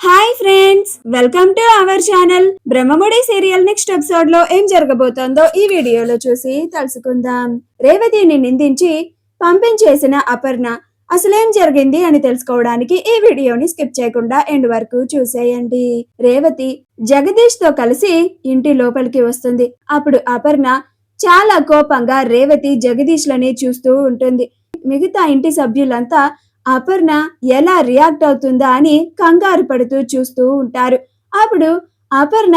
Hi friends, welcome to our channel. Brahmamudi serial next episode లో ఏం జరగబోతోందో ఈ వీడియోలో చూసి తెలుసుకుందాం. రేవతిని నిందించి పంపించేసిన అపర్ణ అసలేం జరిగింది అని తెలుసుకోవడానికి ఈ వీడియోని స్కిప్ చేయకుండా ఎండ్ వరకు చూసేయండి. రేవతి జగదీష్ తో కలిసి ఇంటి లోపలికి వస్తుంది. అప్పుడు అపర్ణ చాలా కోపంగా రేవతి జగదీష్ లని చూస్తూ ఉంటుంది. మిగతా ఇంటి సభ్యులంతా అపర్ణ ఎలా రియాక్ట్ అవుతుందా అని కంగారు పడుతూ చూస్తూ ఉంటారు. అప్పుడు అపర్ణ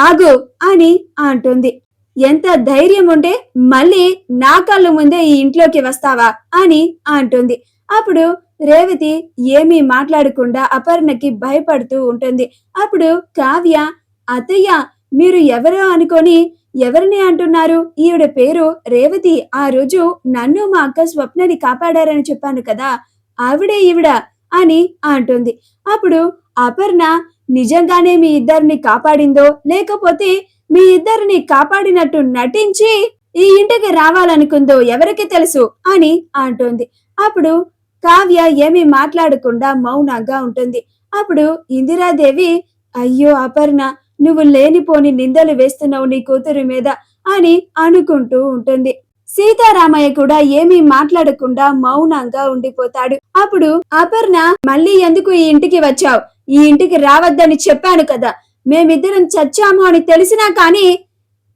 ఆగు అని అంటుంది. ఎంత ధైర్యం ఉంటే మళ్ళీ నా కళ్ళు ముందే ఈ ఇంట్లోకి వస్తావా అని అంటుంది. అప్పుడు రేవతి ఏమీ మాట్లాడకుండా అపర్ణకి భయపడుతూ ఉంటుంది. అప్పుడు కావ్య, అత్తయ్య మీరు ఎవరో అనుకొని ఎవరిని అంటున్నారు? ఈవిడ పేరు రేవతి. ఆ రోజు నన్ను మా అక్క స్వప్నని కాపాడారని చెప్పాను కదా, ఆవిడే ఈవిడ అని అంటుంది. అప్పుడు అపర్ణ నిజంగానే మీ ఇద్దరిని కాపాడిందో లేకపోతే మీ ఇద్దరిని కాపాడినట్టు నటించి ఈ ఇంటికి రావాలనుకుందో ఎవరికి తెలుసు అని అంటుంది. అప్పుడు కావ్య ఏమీ మాట్లాడకుండా మౌనంగా ఉంటుంది. అప్పుడు ఇందిరాదేవి, అయ్యో అపర్ణ, నువ్వు లేనిపోని నిందలు వేస్తున్నావు నీ కూతురి మీద అని అనుకుంటూ ఉంటుంది. సీతారామయ్య కూడా ఏమీ మాట్లాడకుండా మౌనంగా ఉండిపోతాడు. అప్పుడు అపర్ణ, మళ్ళీ ఎందుకు ఈ ఇంటికి వచ్చావు? ఈ ఇంటికి రావద్దని చెప్పాను కదా, మేమిద్దరం చచ్చాము అని తెలిసినా కానీ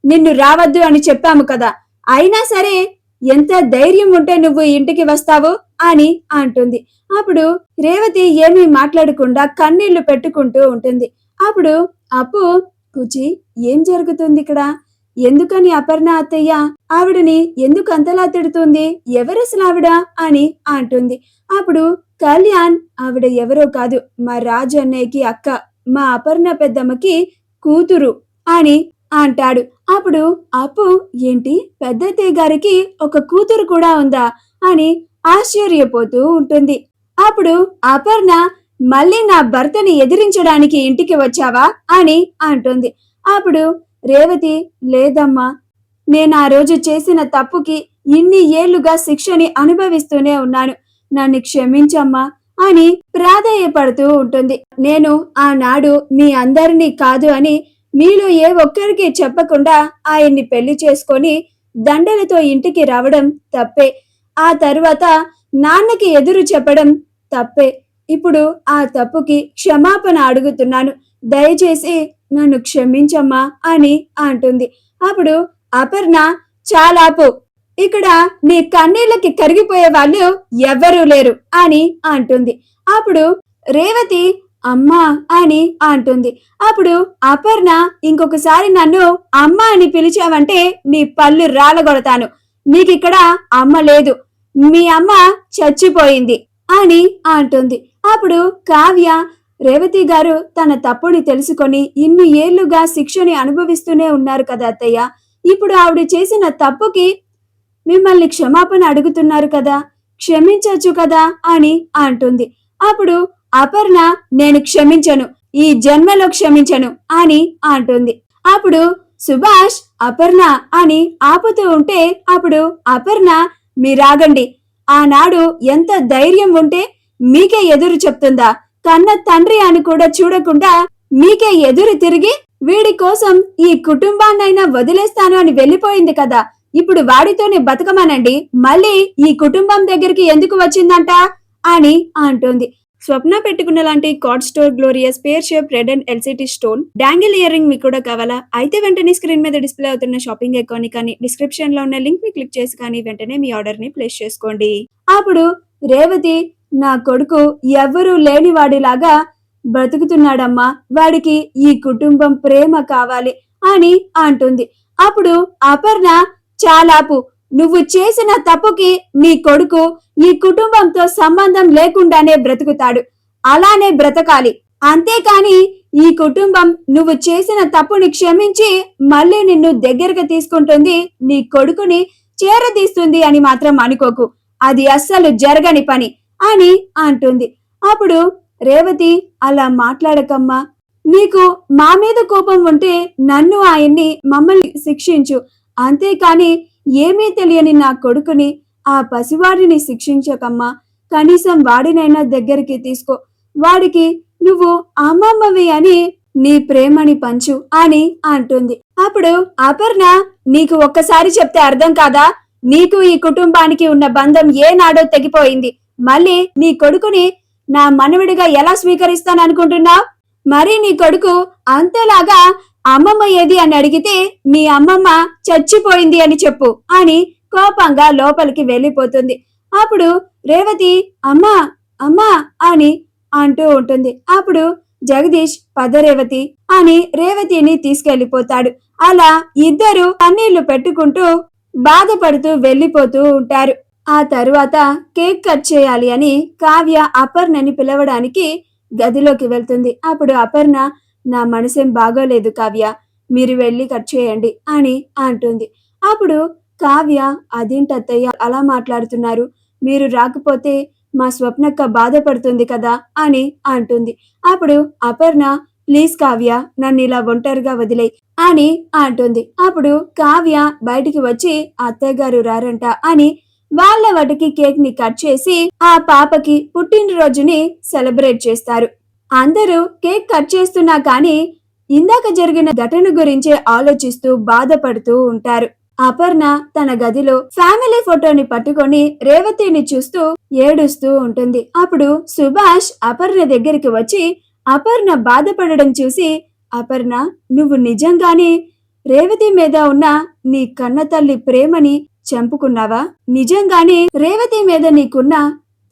నిన్ను రావద్దు అని చెప్పాము కదా, అయినా సరే ఎంత ధైర్యం ఉంటే నువ్వు ఈ ఇంటికి వస్తావు అని అంటుంది. అప్పుడు రేవతి ఏమీ మాట్లాడకుండా కన్నీళ్లు పెట్టుకుంటూ ఉంటుంది. అప్పుడు అప్పు, కుచి ఏం జరుగుతుంది ఇక్కడ? ఎందుకని అపర్ణ అత్తయ్య ఆవిడని ఎందుకు అంతలా తిడుతుంది? ఎవరసలు ఆవిడ అని అంటుంది. అప్పుడు కళ్యాణ్, ఆవిడ ఎవరో కాదు, మా రాజు అన్నయ్యకి అక్క, మా అపర్ణ పెద్దమ్మకి కూతురు అని అంటాడు. అప్పుడు అప్పు, ఏంటి పెద్దత్తయ్య గారికి ఒక కూతురు కూడా ఉందా అని ఆశ్చర్యపోతూ ఉంటుంది. అప్పుడు అపర్ణ, మళ్ళీ నా భర్తని ఎదిరించడానికి ఇంటికి వచ్చావా అని అంటుంది. అప్పుడు రేవతి, లేదమ్మా, నేను ఆ రోజు చేసిన తప్పుకి ఇన్ని ఏళ్లుగా శిక్షని అనుభవిస్తూనే ఉన్నాను, నన్ను క్షమించమ్మా అని ప్రాధేయపడుతూ ఉంటుంది. నేను ఆనాడు మీ అందరినీ కాదు అని మీలో ఏ ఒక్కరికి చెప్పకుండా ఆయన్ని పెళ్లి చేసుకొని దండలతో ఇంటికి రావడం తప్పే. ఆ తరువాత నాన్నకి ఎదురు చెప్పడం తప్పే. ఇప్పుడు ఆ తప్పుకి క్షమాపణ అడుగుతున్నాను, దయచేసి నన్ను క్షమించమ్మా అని అంటుంది. అప్పుడు అపర్ణ, చాలాపు, ఇక్కడ నీ కన్నీళ్ళకి కరిగిపోయే వాళ్ళు ఎవ్వరూ లేరు అని అంటుంది. అప్పుడు రేవతి, అమ్మా అని అంటుంది. అప్పుడు అపర్ణ, ఇంకొకసారి నన్ను అమ్మ అని పిలిచావంటే నీ పళ్ళు రాలగొడతాను, నీకిక్కడ అమ్మ లేదు, మీ అమ్మ చచ్చిపోయింది అని అంటుంది. అప్పుడు కావ్య, రేవతి గారు తన తప్పుని తెలుసుకొని ఇన్ని ఏళ్లుగా శిక్షని అనుభవిస్తూనే ఉన్నారు కదా అత్తయ్య, ఇప్పుడు ఆవిడ చేసిన తప్పుకి మిమ్మల్ని క్షమాపణ అడుగుతున్నారు కదా, క్షమించొచ్చు కదా అని అంటుంది. అప్పుడు అపర్ణ, నేను క్షమించను, ఈ జన్మలో క్షమించను అని అంటుంది. అప్పుడు సుభాష్ అపర్ణ అని ఆపుతూ ఉంటే అప్పుడు అపర్ణ, మీరాగండి, ఆనాడు ఎంత ధైర్యం ఉంటే మీకే ఎదురు చెప్తుందా? కన్న తండ్రి అని కూడా చూడకుండా మీకే ఎదురు తిరిగి వీడి కోసం ఈ కుటుంబాన్నైనా వదిలేస్తాను అని వెళ్ళిపోయింది కదా, ఇప్పుడు వాడితోనే బతకమనండి, మళ్ళీ ఈ కుటుంబం దగ్గరికి ఎందుకు వచ్చిందంట అని అంటుంది. స్వప్న పెట్టుకున్న లాంటి card store glorious pear shape red and LCT stone dangle earring మీకు కూడా కావాలా? అయితే వెంటనే స్క్రీన్ మీద డిస్ప్లే అవుతున్న షాపింగ్ అకౌంట్ కానీ డిస్క్రిప్షన్ లో ఉన్న లింక్ ని క్లిక్ చేసి కానీ వెంటనే మీ ఆర్డర్ ని ప్లేస్ చేసుకోండి. అప్పుడు రేవతి, నా కొడుకు ఎవ్వరూ లేనివాడిలాగా బ్రతుకుతున్నాడమ్మా, వాడికి ఈ కుటుంబం ప్రేమ కావాలి అని అంటుంది. అప్పుడు అపర్ణ, చాలాపు, నువ్వు చేసిన తప్పుకి నీ కొడుకు ఈ కుటుంబంతో సంబంధం లేకుండానే బ్రతుకుతాడు, అలానే బ్రతకాలి, అంతేకాని ఈ కుటుంబం నువ్వు చేసిన తప్పుని క్షమించి మళ్ళీ నిన్ను దగ్గరగా తీసుకుంటుంది, నీ కొడుకుని చేరదీస్తుంది అని మాత్రం అనుకోకు, అది అస్సలు జరగని పని అని అంటుంది. అప్పుడు రేవతి, అలా మాట్లాడకమ్మా, నీకు మా మీద కోపం ఉంటే నన్ను ఆయన్ని మమ్మల్ని శిక్షించు, అంతేకాని ఏమీ తెలియని నా కొడుకుని, ఆ పసివాడిని శిక్షించకమ్మా, కనీసం వాడినైనా దగ్గరికి తీసుకో, వాడికి నువ్వు అమ్మమ్మవి అని నీ ప్రేమని పంచు అని అంటుంది. అప్పుడు అపర్ణ, నీకు ఒక్కసారి చెప్తే అర్థం కాదా? నీకు ఈ కుటుంబానికి ఉన్న బంధం ఏనాడో తెగిపోయింది. మళ్ళీ నీ కొడుకుని నా మనవడిగా ఎలా స్వీకరిస్తాననుకుంటున్నావు? మరి నీ కొడుకు అంతేలాగా అమ్మమ్మ ఏది అని అడిగితే నీ అమ్మమ్మ చచ్చిపోయింది అని చెప్పు అని కోపంగా లోపలికి వెళ్ళిపోతుంది. అప్పుడు రేవతి అమ్మా అమ్మా అని అంటూ ఉంటుంది. అప్పుడు జగదీష్ పదరేవతి అని రేవతిని తీసుకెళ్లిపోతాడు. అలా ఇద్దరు కన్నీళ్లు పెట్టుకుంటూ బాధపడుతూ వెళ్లిపోతూ ఉంటారు. ఆ తరువాత కేక్ కట్ చేయాలి అని కావ్య అపర్ణని పిలవడానికి గదిలోకి వెళ్తుంది. అప్పుడు అపర్ణ, నా మనసేం బాగోలేదు కావ్య, మీరు వెళ్ళి కట్ చేయండి అని అంటుంది. అప్పుడు కావ్య, అదేంటత్తయ్య అలా మాట్లాడుతున్నారు, మీరు రాకపోతే మా స్వప్నక్క బాధపడుతుంది కదా అని అంటుంది. అప్పుడు అపర్ణ, ప్లీజ్ కావ్య, నన్ను ఇలా ఒంటరిగా వదిలేయ్ అని అంటుంది. అప్పుడు కావ్య బయటికి వచ్చి అత్తయ్య గారు రారంట అని వాళ్ళ వాటికి కేక్ ని కట్ చేసి ఆ పాపకి పుట్టినరోజుని సెలబ్రేట్ చేస్తారు. అందరూ కేక్ కట్ చేస్తున్నా కానీ ఇందాక జరిగిన ఘటన గురించే ఆలోచిస్తూ బాధపడుతూ ఉంటారు. అపర్ణ తన గదిలో ఫ్యామిలీ ఫోటోని పట్టుకొని రేవతిని చూస్తూ ఏడుస్తూ ఉంటుంది. అప్పుడు సుభాష్ అపర్ణ దగ్గరికి వచ్చి అపర్ణ బాధపడడం చూసి, అపర్ణ, నువ్వు నిజంగానే రేవతి మీద ఉన్న నీ కన్న తల్లి ప్రేమని చంపుకున్నావా? నిజంగానే రేవతి మీద నీకున్న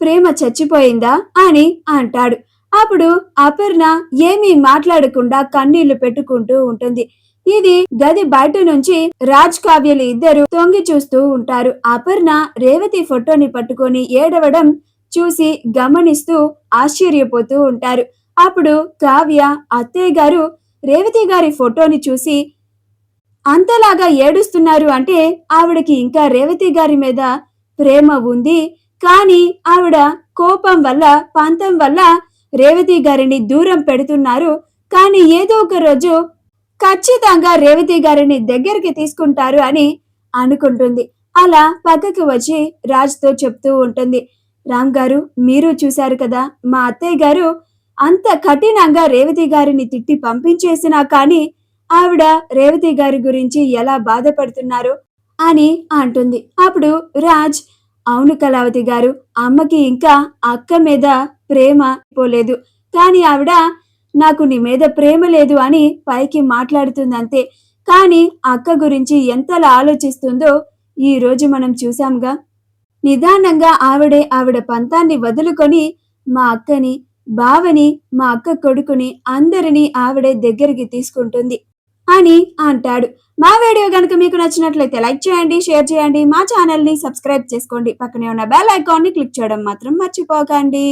ప్రేమ చచ్చిపోయిందా అని అంటాడు. అప్పుడు అపర్ణ ఏమీ మాట్లాడకుండా కన్నీళ్లు పెట్టుకుంటూ ఉంటుంది. ఇది గది బయట నుంచి రాజ్ కావ్యలు ఇద్దరు తొంగి చూస్తూ ఉంటారు. అపర్ణ రేవతి ఫోటోని పట్టుకొని ఏడవడం చూసి గమనిస్తూ ఆశ్చర్యపోతూ ఉంటారు. అప్పుడు కావ్య, అత్తయ్య గారు రేవతి గారి ఫోటోని చూసి అంతలాగా ఏడుస్తున్నారు అంటే ఆవిడకి ఇంకా రేవతి గారి మీద ప్రేమ ఉంది, కానీ ఆవిడ కోపం వల్ల పంతం వల్ల రేవతి గారిని దూరం పెడుతున్నారు. కానీ ఏదో ఒక రోజు ఖచ్చితంగా రేవతి గారిని దగ్గరికి తీసుకుంటారు అని అనుకుంటుంది. అలా పక్కకు వచ్చి రాజ్తో చెప్తూ ఉంటుంది, రామ్ గారు, మీరు చూశారు కదా, మా అత్తయ్య గారు అంత కఠినంగా రేవతి గారిని తిట్టి పంపించేసినా కానీ ఆవిడ రేవతి గారి గురించి ఎలా బాధపడుతున్నారు అని అంటుంది. అప్పుడు రాజ్, అవును కళావతి గారు, అమ్మకి ఇంకా అక్క మీద ప్రేమ పోలేదు, కానీ ఆవిడ నాకు నీ మీద ప్రేమ లేదు అని పైకి మాట్లాడుతుందంతే, కానీ అక్క గురించి ఎంతలా ఆలోచిస్తుందో ఈ రోజు మనం చూసాంగా. నిదానంగా ఆవిడ పంతాన్ని వదులుకొని మా అక్కని, బావని, మా అక్క కొడుకుని అందరినీ ఆవిడే దగ్గరికి తీసుకుంటుంది అని అంటాడు. మా వీడియో గనుక మీకు నచ్చినట్లయితే లైక్ చేయండి, షేర్ చేయండి, మా ఛానల్ ని సబ్స్క్రైబ్ చేసుకోండి, పక్కనే ఉన్న బెల్ ఐకాన్ ని క్లిక్ చేయడం మాత్రం మర్చిపోకండి.